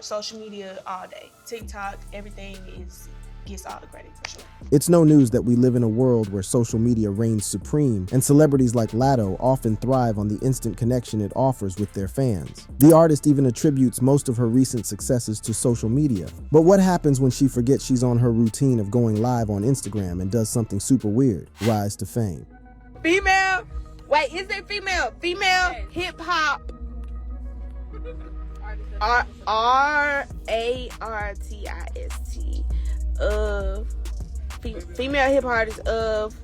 Social media all day. TikTok, everything gets all the credit for sure. It's no news that we live in a world where social media reigns supreme, and celebrities like Latto often thrive on the instant connection it offers with their fans. The artist even attributes most of her recent successes to social media. But what happens when she forgets she's on her routine of going live on Instagram and does something super weird? Rise to fame. Female, wait, is it female? Female hip hop. RARTIST of female hip hop artist of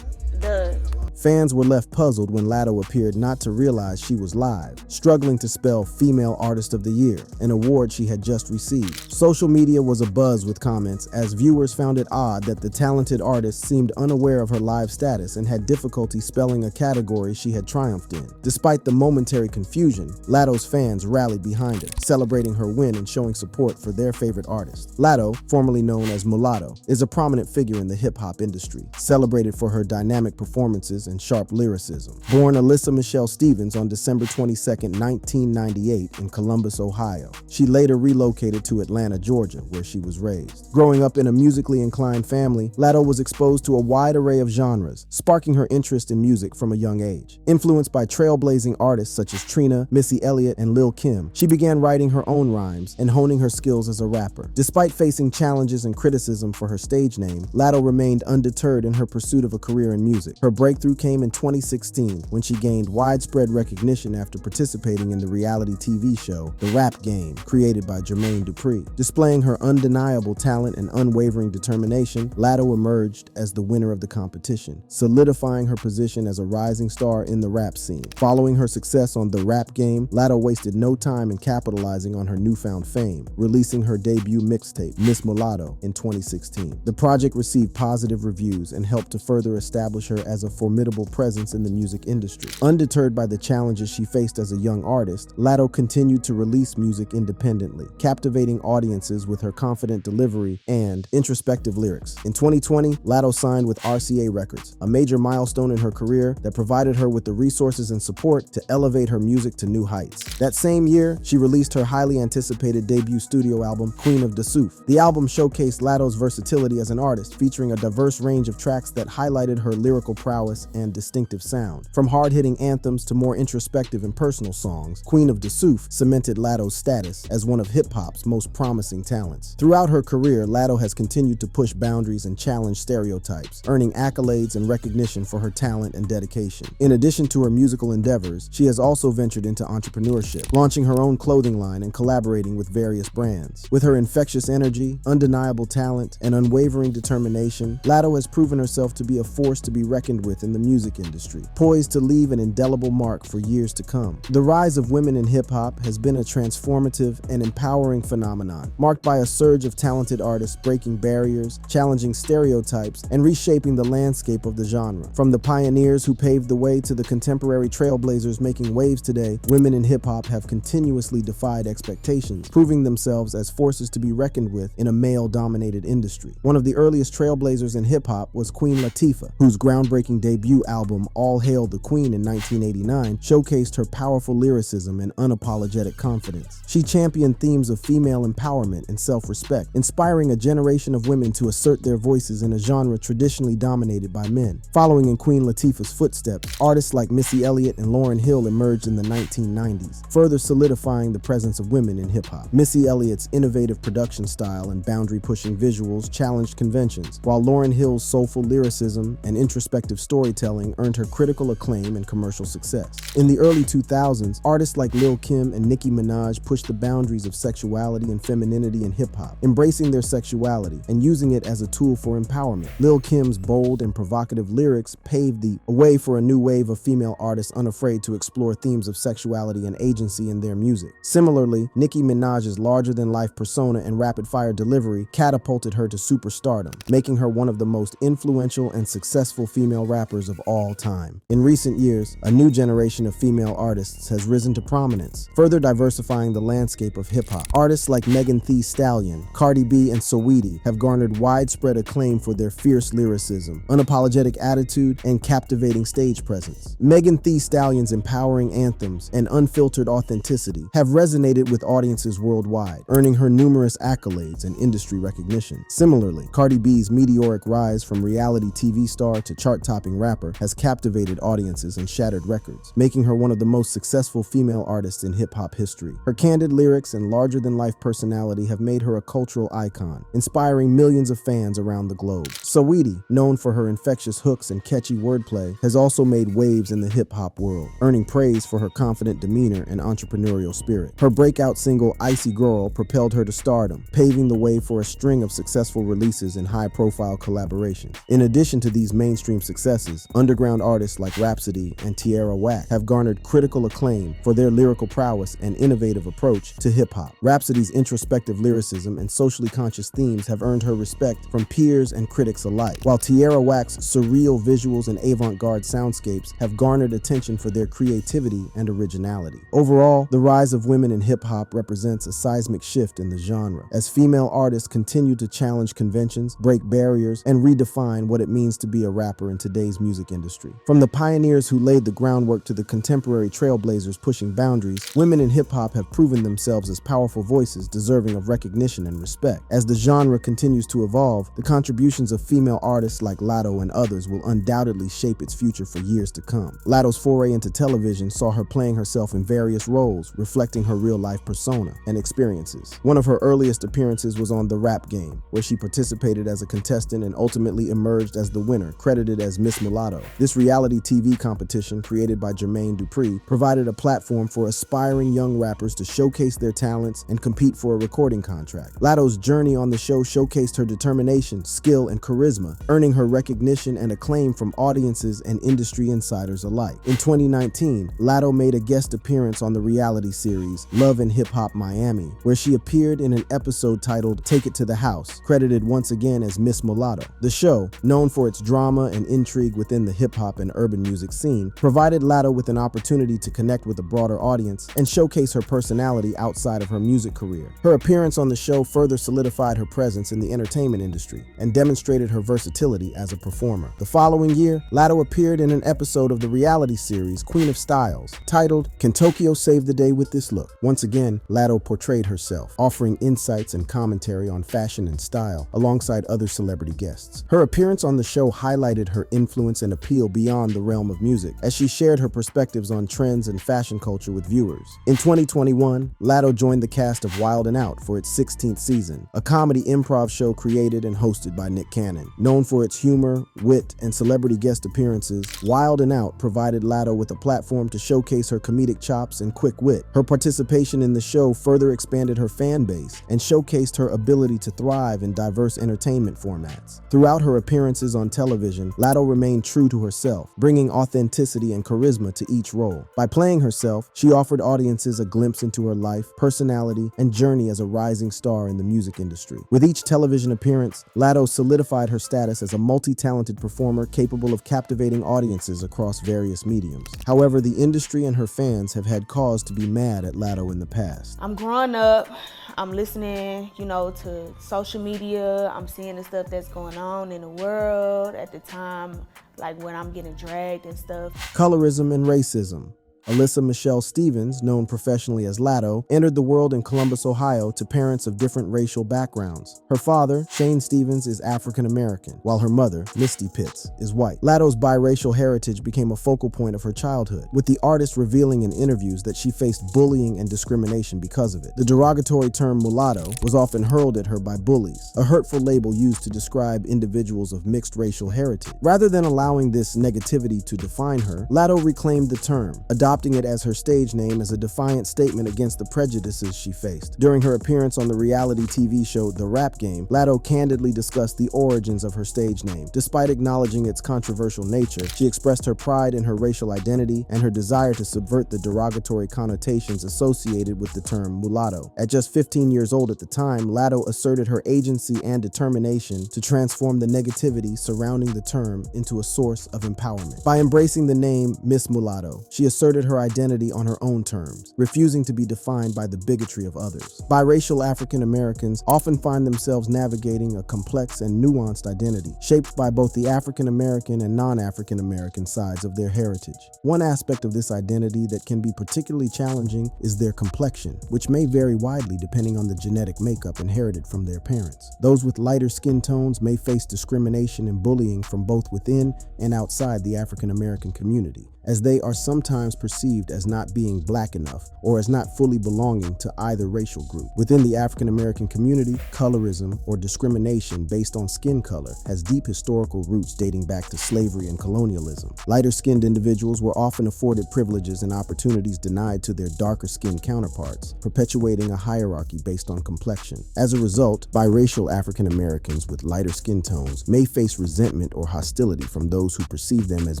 the. Fans were left puzzled when Latto appeared not to realize she was live, struggling to spell Female Artist of the Year, an award she had just received. Social media was abuzz with comments as viewers found it odd that the talented artist seemed unaware of her live status and had difficulty spelling a category she had triumphed in. Despite the momentary confusion, Latto's fans rallied behind her, celebrating her win and showing support for their favorite artist. Latto, formerly known as Mulatto, is a prominent figure in the hip-hop industry, celebrated for her dynamic performances and sharp lyricism. Born Alyssa Michelle Stevens on December 22, 1998 in Columbus, Ohio. She later relocated to Atlanta, Georgia, where she was raised. Growing up in a musically inclined family, Latto was exposed to a wide array of genres, sparking her interest in music from a young age. Influenced by trailblazing artists such as Trina, Missy Elliott, and Lil Kim, she began writing her own rhymes and honing her skills as a rapper. Despite facing challenges and criticism for her stage name, Latto remained undeterred in her pursuit of a career in music. Her breakthrough came in 2016 when she gained widespread recognition after participating in the reality TV show The Rap Game, created by Jermaine Dupri. Displaying her undeniable talent and unwavering determination, Latto emerged as the winner of the competition, solidifying her position as a rising star in the rap scene. Following her success on The Rap Game, Latto wasted no time in capitalizing on her newfound fame, releasing her debut mixtape, Miss Mulatto, in 2016. The project received positive reviews and helped to further establish her as a formidable presence in the music industry. Undeterred by the challenges she faced as a young artist, Latto continued to release music independently, captivating audiences with her confident delivery and introspective lyrics. In 2020, Latto signed with RCA Records, a major milestone in her career that provided her with the resources and support to elevate her music to new heights. That same year, she released her highly anticipated debut studio album, Queen of Dassouf. The album showcased Latto's versatility as an artist, featuring a diverse range of tracks that highlighted her lyrical prowess and distinctive sound. From hard-hitting anthems to more introspective and personal songs, Queen of Dassouf cemented Latto's status as one of hip-hop's most promising talents. Throughout her career, Latto has continued to push boundaries and challenge stereotypes, earning accolades and recognition for her talent and dedication. In addition to her musical endeavors, she has also ventured into entrepreneurship, launching her own clothing line and collaborating with various brands. With her infectious energy, undeniable talent, and unwavering determination, Latto has proven herself to be a force to be reckoned with in the music industry, poised to leave an indelible mark for years to come. The rise of women in hip-hop has been a transformative and empowering phenomenon, marked by a surge of talented artists breaking barriers, challenging stereotypes, and reshaping the landscape of the genre. From the pioneers who paved the way to the contemporary trailblazers making waves today, women in hip-hop have continuously defied expectations, proving themselves as forces to be reckoned with in a male-dominated industry. One of the earliest trailblazers in hip-hop was Queen Latifah, whose groundbreaking debut album All Hail the Queen in 1989 showcased her powerful lyricism and unapologetic confidence. She championed themes of female empowerment and self-respect, inspiring a generation of women to assert their voices in a genre traditionally dominated by men. Following in Queen Latifah's footsteps, artists like Missy Elliott and Lauryn Hill emerged in the 1990s, further solidifying the presence of women in hip-hop. Missy Elliott's innovative production style and boundary-pushing visuals challenged conventions, while Lauryn Hill's soulful lyricism and introspective storytelling earned her critical acclaim and commercial success. In the early 2000s, artists like Lil Kim and Nicki Minaj pushed the boundaries of sexuality and femininity in hip-hop, embracing their sexuality and using it as a tool for empowerment. Lil Kim's bold and provocative lyrics paved the way for a new wave of female artists unafraid to explore themes of sexuality and agency in their music. Similarly, Nicki Minaj's larger-than-life persona and rapid-fire delivery catapulted her to superstardom, making her one of the most influential and successful female rappers of all time. In recent years, a new generation of female artists has risen to prominence, further diversifying the landscape of hip-hop. Artists like Megan Thee Stallion, Cardi B, and Saweetie have garnered widespread acclaim for their fierce lyricism, unapologetic attitude, and captivating stage presence. Megan Thee Stallion's empowering anthems and unfiltered authenticity have resonated with audiences worldwide, earning her numerous accolades and industry recognition. Similarly, Cardi B's meteoric rise from reality TV star to chart-topping rapper has captivated audiences and shattered records, making her one of the most successful female artists in hip-hop history. Her candid lyrics and larger-than-life personality have made her a cultural icon, inspiring millions of fans around the globe. Saweetie, known for her infectious hooks and catchy wordplay, has also made waves in the hip-hop world, earning praise for her confident demeanor and entrepreneurial spirit. Her breakout single Icy Girl propelled her to stardom, paving the way for a string of successful releases and high-profile collaborations. In addition to these mainstream successes, underground artists like Rhapsody and Tierra Whack have garnered critical acclaim for their lyrical prowess and innovative approach to hip-hop. Rhapsody's introspective lyricism and socially conscious themes have earned her respect from peers and critics alike, while Tierra Whack's surreal visuals and avant-garde soundscapes have garnered attention for their creativity and originality. Overall, the rise of women in hip-hop represents a seismic shift in the genre, as female artists continue to challenge conventions, break barriers, and redefine what it means to be a rapper in today's music industry. From the pioneers who laid the groundwork to the contemporary trailblazers pushing boundaries, women in hip-hop have proven themselves as powerful voices deserving of recognition and respect. As the genre continues to evolve, the contributions of female artists like Latto and others will undoubtedly shape its future for years to come. Latto's foray into television saw her playing herself in various roles, reflecting her real-life persona and experiences. One of her earliest appearances was on The Rap Game, where she participated as a contestant and ultimately emerged as the winner, credited as Miss Mulatto. This reality TV competition, created by Jermaine Dupri, provided a platform for aspiring young rappers to showcase their talents and compete for a recording contract. Latto's journey on the show showcased her determination, skill, and charisma, earning her recognition and acclaim from audiences and industry insiders alike. In 2019, Latto made a guest appearance on the reality series Love and Hip Hop Miami, where she appeared in an episode titled Take It to the House, credited once again as Miss Mulatto. The show, known for its drama and intrigue within the hip-hop and urban music scene, provided Latto with an opportunity to connect with a broader audience and showcase her personality outside of her music career. Her appearance on the show further solidified her presence in the entertainment industry and demonstrated her versatility as a performer. The following year, Latto appeared in an episode of the reality series Queen of Styles, titled Can Tokyo Save the Day with This Look? Once again, Latto portrayed herself, offering insights and commentary on fashion and style alongside other celebrity guests. Her appearance on the show highlighted her influence and appeal beyond the realm of music, as she shared her perspectives on trends and fashion culture with viewers. In 2021, Latto joined the cast of Wild 'N Out for its 16th season, a comedy improv show created and hosted by Nick Cannon. Known for its humor, wit, and celebrity guest appearances, Wild 'N Out provided Latto with a platform to showcase her comedic chops and quick wit. Her participation in the show further expanded her fan base and showcased her ability to thrive in diverse entertainment formats. Throughout her appearances on television, Latto remained true to herself, bringing authenticity and charisma to each role. By playing herself, she offered audiences a glimpse into her life, personality, and journey as a rising star in the music industry. With each television appearance, Latto solidified her status as a multi-talented performer capable of captivating audiences across various mediums. However, the industry and her fans have had cause to be mad at Latto in the past. I'm growing up, I'm listening, to social media. I'm seeing the stuff that's going on in the world at the time, like when I'm getting dragged and stuff. Colorism and racism. Alyssa Michelle Stevens, known professionally as Latto, entered the world in Columbus, Ohio to parents of different racial backgrounds. Her father, Shane Stevens, is African American, while her mother, Misty Pitts, is white. Latto's biracial heritage became a focal point of her childhood, with the artist revealing in interviews that she faced bullying and discrimination because of it. The derogatory term mulatto was often hurled at her by bullies, a hurtful label used to describe individuals of mixed racial heritage. Rather than allowing this negativity to define her, Latto reclaimed the term, adopting adopting it as her stage name as a defiant statement against the prejudices she faced. During her appearance on the reality TV show The Rap Game, Latto candidly discussed the origins of her stage name. Despite acknowledging its controversial nature, she expressed her pride in her racial identity and her desire to subvert the derogatory connotations associated with the term mulatto. At just 15 years old at the time, Latto asserted her agency and determination to transform the negativity surrounding the term into a source of empowerment. By embracing the name Miss Mulatto, she asserted her identity on her own terms, refusing to be defined by the bigotry of others. Biracial African Americans often find themselves navigating a complex and nuanced identity, shaped by both the African American and non-African American sides of their heritage. One aspect of this identity that can be particularly challenging is their complexion, which may vary widely depending on the genetic makeup inherited from their parents. Those with lighter skin tones may face discrimination and bullying from both within and outside the African American community, as they are sometimes perceived as not being black enough or as not fully belonging to either racial group. Within the African American community, colorism or discrimination based on skin color has deep historical roots dating back to slavery and colonialism. Lighter-skinned individuals were often afforded privileges and opportunities denied to their darker-skinned counterparts, perpetuating a hierarchy based on complexion. As a result, biracial African Americans with lighter skin tones may face resentment or hostility from those who perceive them as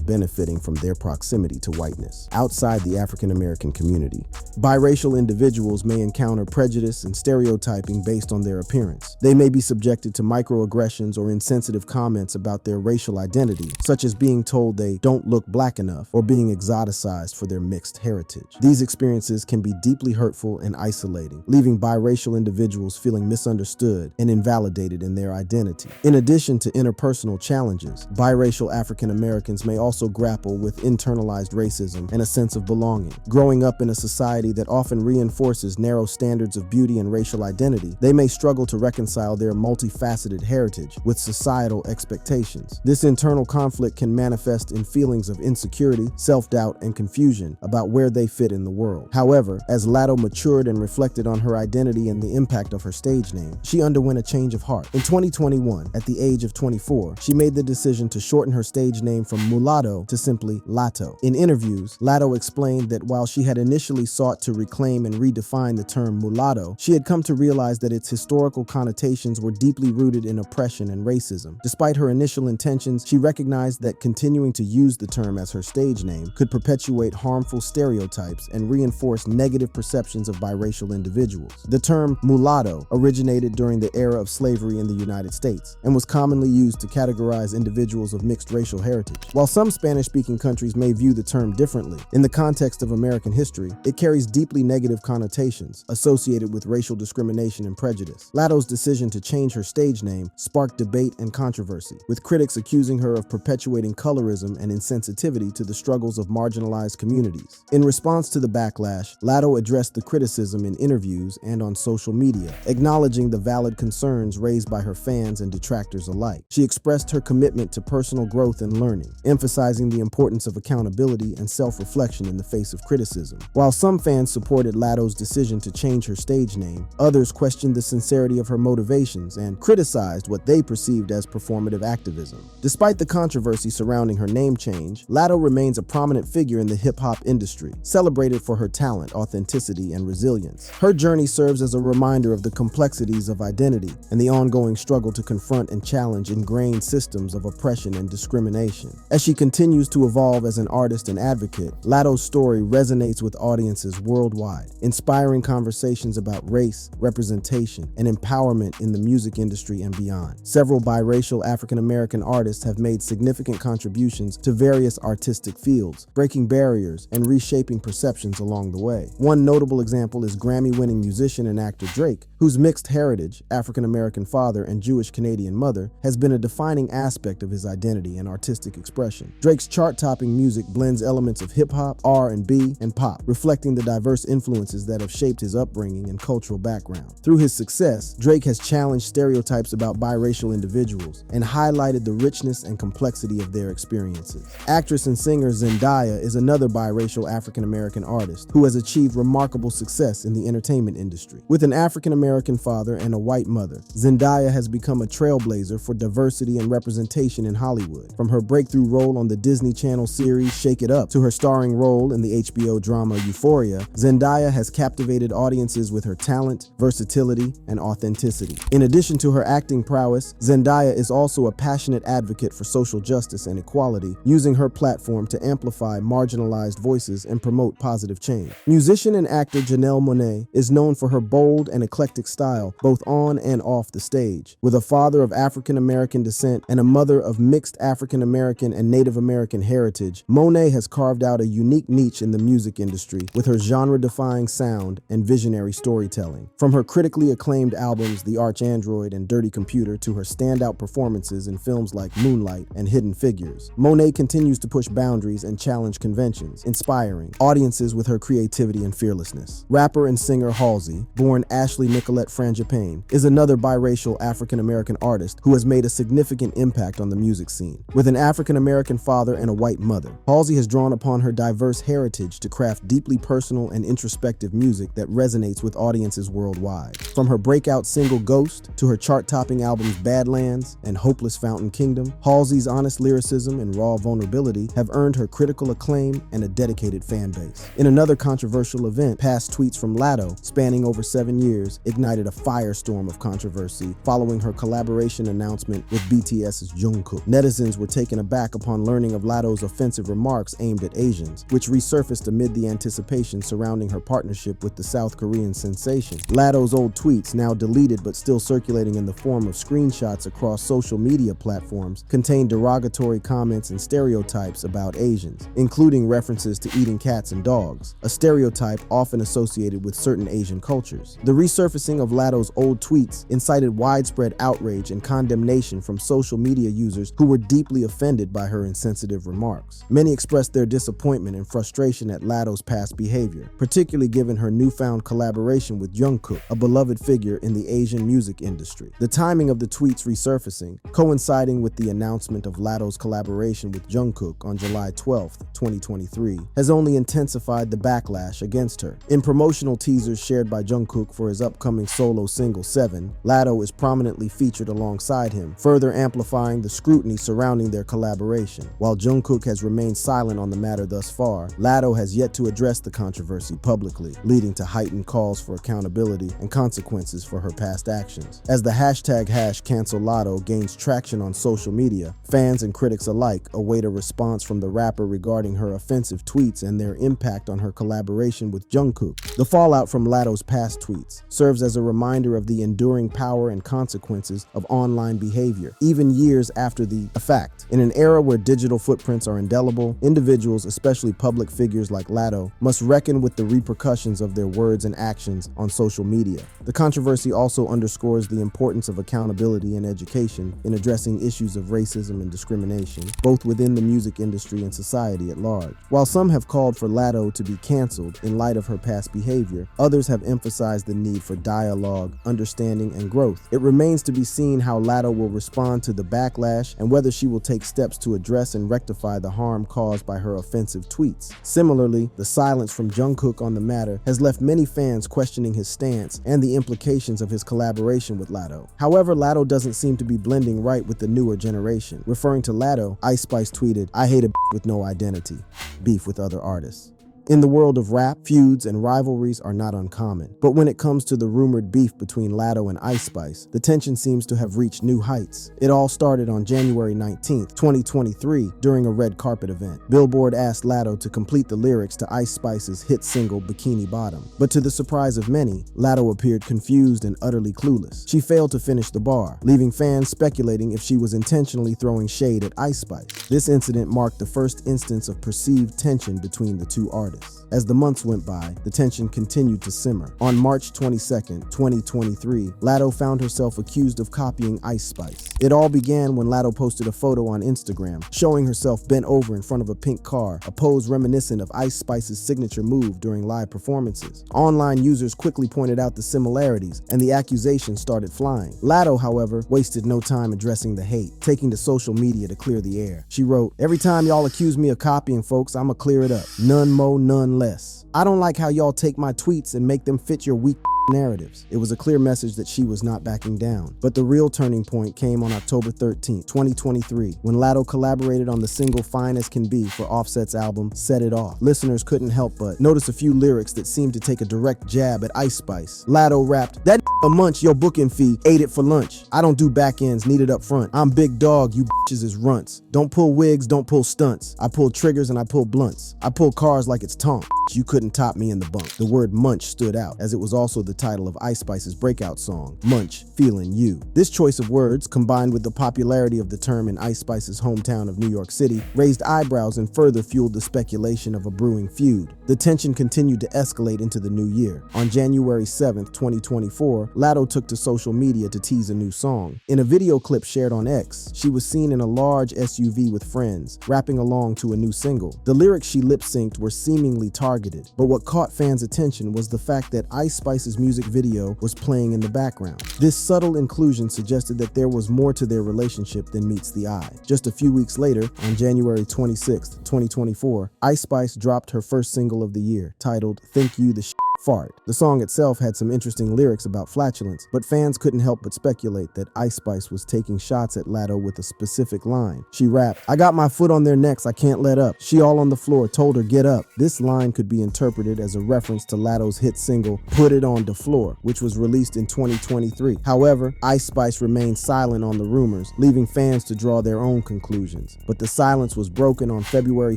benefiting from their proximity to whiteness. Outside the African American community, biracial individuals may encounter prejudice and stereotyping based on their appearance. They may be subjected to microaggressions or insensitive comments about their racial identity, such as being told they don't look black enough or being exoticized for their mixed heritage. These experiences can be deeply hurtful and isolating, leaving biracial individuals feeling misunderstood and invalidated in their identity. In addition to interpersonal challenges, biracial African Americans may also grapple with internalized racism and a sense of belonging. Growing up in a society that often reinforces narrow standards of beauty and racial identity, they may struggle to reconcile their multifaceted heritage with societal expectations. This internal conflict can manifest in feelings of insecurity, self-doubt, and confusion about where they fit in the world. However, as Latto matured and reflected on her identity and the impact of her stage name, she underwent a change of heart. In 2021, at the age of 24, she made the decision to shorten her stage name from mulatto to simply Latto. In interviews, Latto explained that while she had initially sought to reclaim and redefine the term mulatto, she had come to realize that its historical connotations were deeply rooted in oppression and racism. Despite her initial intentions, she recognized that continuing to use the term as her stage name could perpetuate harmful stereotypes and reinforce negative perceptions of biracial individuals. The term mulatto originated during the era of slavery in the United States and was commonly used to categorize individuals of mixed racial heritage. While some Spanish-speaking countries may view the term differently, in the context of American history, it carries deeply negative connotations associated with racial discrimination and prejudice. Latto's decision to change her stage name sparked debate and controversy, with critics accusing her of perpetuating colorism and insensitivity to the struggles of marginalized communities. In response to the backlash, Latto addressed the criticism in interviews and on social media, acknowledging the valid concerns raised by her fans and detractors alike. She expressed her commitment to personal growth and learning, emphasizing the importance of accountability and self-reflection in the face of criticism. While some fans supported Latto's decision to change her stage name, others questioned the sincerity of her motivations and criticized what they perceived as performative activism. Despite the controversy surrounding her name change, Latto remains a prominent figure in the hip-hop industry, celebrated for her talent, authenticity, and resilience. Her journey serves as a reminder of the complexities of identity and the ongoing struggle to confront and challenge ingrained systems of oppression and discrimination. As she continues to evolve as an artist and advocate, Latto's story resonates with audiences worldwide, inspiring conversations about race, representation, and empowerment in the music industry and beyond. Several biracial African American artists have made significant contributions to various artistic fields, breaking barriers and reshaping perceptions along the way. One notable example is Grammy-winning musician and actor Drake, whose mixed heritage, African American father and Jewish Canadian mother, has been a defining aspect of his identity and artistic expression. Drake's chart-topping music blends elements of hip-hop, R&B, and pop, reflecting the diverse influences that have shaped his upbringing and cultural background. Through his success, Drake has challenged stereotypes about biracial individuals and highlighted the richness and complexity of their experiences. Actress and singer Zendaya is another biracial African American artist who has achieved remarkable success in the entertainment industry. With an African American African-American father and a white mother, Zendaya has become a trailblazer for diversity and representation in Hollywood. From her breakthrough role on the Disney Channel series Shake It Up to her starring role in the HBO drama Euphoria, Zendaya has captivated audiences with her talent, versatility, and authenticity. In addition to her acting prowess, Zendaya is also a passionate advocate for social justice and equality, using her platform to amplify marginalized voices and promote positive change. Musician and actor Janelle Monáe is known for her bold and eclectic style, both on and off the stage. With a father of African American descent and a mother of mixed African American and Native American heritage, Monáe has carved out a unique niche in the music industry with her genre-defying sound and visionary storytelling. From her critically acclaimed albums The Arch Android and Dirty Computer to her standout performances in films like Moonlight and Hidden Figures, Monáe continues to push boundaries and challenge conventions, inspiring audiences with her creativity and fearlessness. Rapper and singer Halsey, born Ashley Nicolette Frangipane, is another biracial African-American artist who has made a significant impact on the music scene. With an African-American father and a white mother, Halsey has drawn upon her diverse heritage to craft deeply personal and introspective music that resonates with audiences worldwide. From her breakout single Ghost to her chart-topping albums Badlands and Hopeless Fountain Kingdom, Halsey's honest lyricism and raw vulnerability have earned her critical acclaim and a dedicated fan base. In another controversial event, past tweets from Latto, spanning over 7 years, ignited a firestorm of controversy following her collaboration announcement with BTS's Jungkook. Netizens were taken aback upon learning of Latto's offensive remarks aimed at Asians, which resurfaced amid the anticipation surrounding her partnership with the South Korean sensation. Latto's old tweets, now deleted but still circulating in the form of screenshots across social media platforms, contain derogatory comments and stereotypes about Asians, including references to eating cats and dogs, a stereotype often associated with certain Asian cultures. The resurfacing of Latto's old tweets incited widespread outrage and condemnation from social media users who were deeply offended by her insensitive remarks. Many expressed their disappointment and frustration at Latto's past behavior, particularly given her newfound collaboration with Jungkook, a beloved figure in the Asian music industry. The timing of the tweets resurfacing, coinciding with the announcement of Latto's collaboration with Jungkook on July 12, 2023, has only intensified the backlash against her. In promotional teasers shared by Jungkook for his upcoming solo single 7, Latto is prominently featured alongside him, further amplifying the scrutiny surrounding their collaboration. While Jungkook has remained silent on the matter thus far, Latto has yet to address the controversy publicly, leading to heightened calls for accountability and consequences for her past actions. As the hashtag #CancelLatto gains traction on social media, fans and critics alike await a response from the rapper regarding her offensive tweets and their impact on her collaboration with Jungkook. The fallout from Latto's past tweets serves as a reminder of the enduring power and consequences of online behavior, even years after the fact. In an era where digital footprints are indelible, individuals, especially public figures like Latto, must reckon with the repercussions of their words and actions on social media. The controversy also underscores the importance of accountability and education in addressing issues of racism and discrimination, both within the music industry and society at large. While some have called for Latto to be canceled in light of her past behavior, others have emphasized the need for dialogue, understanding, and growth. It remains to be seen how Latto will respond to the backlash and whether she will take steps to address and rectify the harm caused by her offensive tweets. Similarly, the silence from Jungkook on the matter has left many fans questioning his stance and the implications of his collaboration with Latto. However, Latto doesn't seem to be blending right with the newer generation. Referring to Latto, Ice Spice tweeted, "I hate a with no identity, beef with other artists." In the world of rap, feuds and rivalries are not uncommon. But when it comes to the rumored beef between Latto and Ice Spice, the tension seems to have reached new heights. It all started on January 19th, 2023, during a red carpet event. Billboard asked Latto to complete the lyrics to Ice Spice's hit single Bikini Bottom. But to the surprise of many, Latto appeared confused and utterly clueless. She failed to finish the bar, leaving fans speculating if she was intentionally throwing shade at Ice Spice. This incident marked the first instance of perceived tension between the two artists. As the months went by, the tension continued to simmer. On March 22nd, 2023, Latto found herself accused of copying Ice Spice. It all began when Latto posted a photo on Instagram showing herself bent over in front of a pink car, a pose reminiscent of Ice Spice's signature move during live performances. Online users quickly pointed out the similarities, and the accusations started flying. Latto, however, wasted no time addressing the hate, taking to social media to clear the air. She wrote, "Every time y'all accuse me of copying folks, I'ma clear it up. None more, none less. I don't like how y'all take my tweets and make them fit your weak narratives. It was a clear message that she was not backing down. But the real turning point came on October 13, 2023, when Latto collaborated on the single Fine As Can Be for Offset's album Set It Off. Listeners couldn't help but notice a few lyrics that seemed to take a direct jab at Ice Spice. Latto rapped, "That a munch, your booking fee, ate it for lunch. I don't do back ends, need it up front. I'm big dog, you bitches is runts. Don't pull wigs, don't pull stunts. I pull triggers and I pull blunts. I pull cars like it's tonk. You couldn't top me in the bunk." The word munch stood out, as it was also the title of Ice Spice's breakout song, Munch, Feelin' You. This choice of words, combined with the popularity of the term in Ice Spice's hometown of New York City, raised eyebrows and further fueled the speculation of a brewing feud. The tension continued to escalate into the new year. On January 7th, 2024, Latto took to social media to tease a new song. In a video clip shared on X, she was seen in a large SUV with friends, rapping along to a new single. The lyrics she lip-synced were seemingly targeted, but what caught fans' attention was the fact that Ice Spice's music video was playing in the background. This subtle inclusion suggested that there was more to their relationship than meets the eye. Just a few weeks later, on January 26th, 2024, Ice Spice dropped her first single of the year, titled Think You the Fart. The song itself had some interesting lyrics about flatulence, but fans couldn't help but speculate that Ice Spice was taking shots at Latto with a specific line. She rapped, "I got my foot on their necks, I can't let up. She all on the floor, told her get up." This line could be interpreted as a reference to Latto's hit single, Put It On the Floor, which was released in 2023. However, Ice Spice remained silent on the rumors, leaving fans to draw their own conclusions. But the silence was broken on February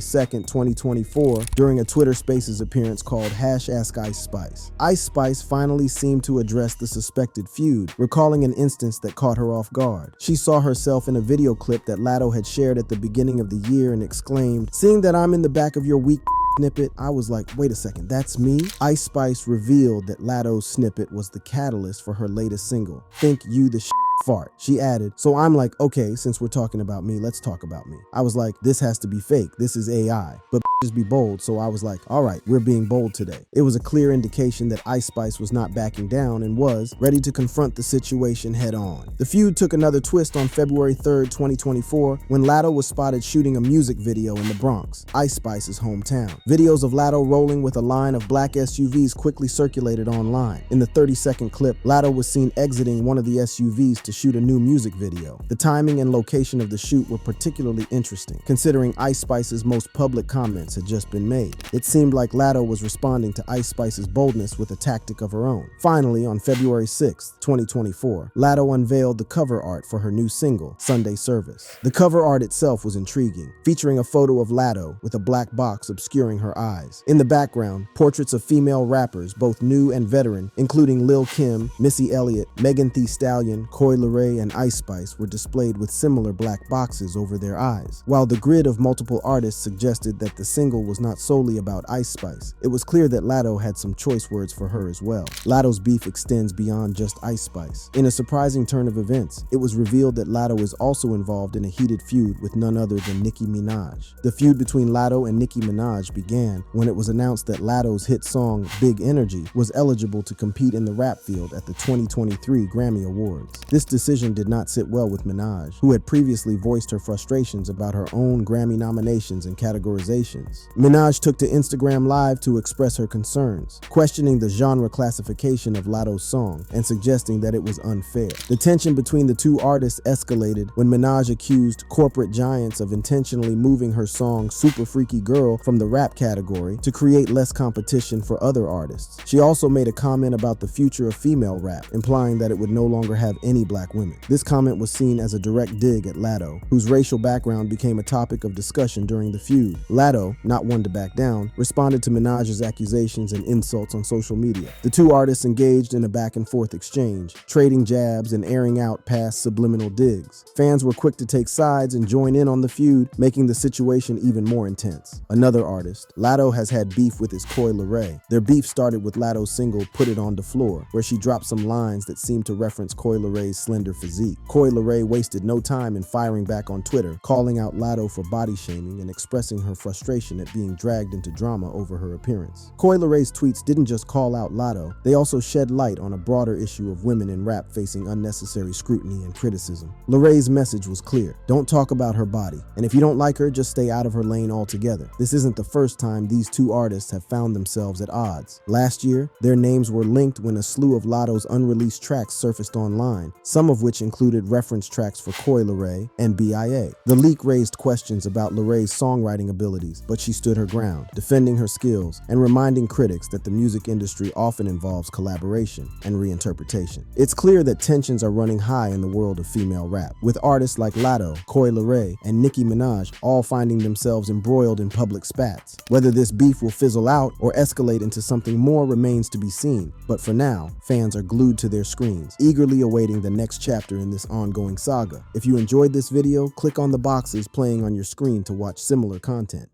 2nd, 2024, during a Twitter Spaces appearance called #AskIceSpice. Ice Spice finally seemed to address the suspected feud, recalling an instance that caught her off guard. She saw herself in a video clip that Latto had shared at the beginning of the year and exclaimed, "Seeing that I'm in the back of your weak snippet, I was like, wait a second, that's me?" Ice Spice revealed that Latto's snippet was the catalyst for her latest single, Think You the Fart. She added, "So I'm like, okay, since we're talking about me, let's talk about me." I was like, this has to be fake. This is AI. But just be bold. So I was like, all right, we're being bold today. It was a clear indication that Ice Spice was not backing down and was ready to confront the situation head on. The feud took another twist on February 3rd, 2024, when Latto was spotted shooting a music video in the Bronx, Ice Spice's hometown. Videos of Latto rolling with a line of black SUVs quickly circulated online. In the 30-second clip, Latto was seen exiting one of the SUVs to shoot a new music video. The timing and location of the shoot were particularly interesting, considering Ice Spice's most public comments had just been made. It seemed like Latto was responding to Ice Spice's boldness with a tactic of her own. Finally, on February 6th, 2024, Latto unveiled the cover art for her new single, Sunday Service. The cover art itself was intriguing, featuring a photo of Latto with a black box obscuring her eyes. In the background, portraits of female rappers, both new and veteran, including Lil Kim, Missy Elliott, Megan Thee Stallion, Coi Leray, and Ice Spice, were displayed with similar black boxes over their eyes. While the grid of multiple artists suggested that the single was not solely about Ice Spice, it was clear that Latto had some choice words for her as well. Latto's beef extends beyond just Ice Spice. In a surprising turn of events, it was revealed that Latto is also involved in a heated feud with none other than Nicki Minaj. The feud between Latto and Nicki Minaj began when it was announced that Latto's hit song, Big Energy, was eligible to compete in the rap field at the 2023 Grammy Awards. This decision did not sit well with Minaj, who had previously voiced her frustrations about her own Grammy nominations and categorizations. Minaj took to Instagram Live to express her concerns, questioning the genre classification of Latto's song and suggesting that it was unfair. The tension between the two artists escalated when Minaj accused corporate giants of intentionally moving her song Super Freaky Girl from the rap category to create less competition for other artists. She also made a comment about the future of female rap, implying that it would no longer have any black women. This comment was seen as a direct dig at Latto, whose racial background became a topic of discussion during the feud. Latto, not one to back down, responded to Minaj's accusations and insults on social media. The two artists engaged in a back-and-forth exchange, trading jabs and airing out past subliminal digs. Fans were quick to take sides and join in on the feud, making the situation even more intense. Another artist, Latto, has had beef with his Coi Leray. Their beef started with Latto's single Put It On the Floor, where she dropped some lines that seemed to reference Coi Leray's slender physique. Coi Leray wasted no time in firing back on Twitter, calling out Latto for body shaming and expressing her frustration at being dragged into drama over her appearance. Coi Leray's tweets didn't just call out Latto, they also shed light on a broader issue of women in rap facing unnecessary scrutiny and criticism. Leray's message was clear: don't talk about her body, and if you don't like her, just stay out of her lane altogether. This isn't the first time these two artists have found themselves at odds. Last year, their names were linked when a slew of Latto's unreleased tracks surfaced online, some of which included reference tracks for Coi Leray and BIA. The leak raised questions about Leray's songwriting abilities, but she stood her ground, defending her skills and reminding critics that the music industry often involves collaboration and reinterpretation. It's clear that tensions are running high in the world of female rap, with artists like Latto, Coi Leray, and Nicki Minaj all finding themselves embroiled in public spats. Whether this beef will fizzle out or escalate into something more remains to be seen, but for now, fans are glued to their screens, eagerly awaiting the next chapter in this ongoing saga. If you enjoyed this video, click on the boxes playing on your screen to watch similar content.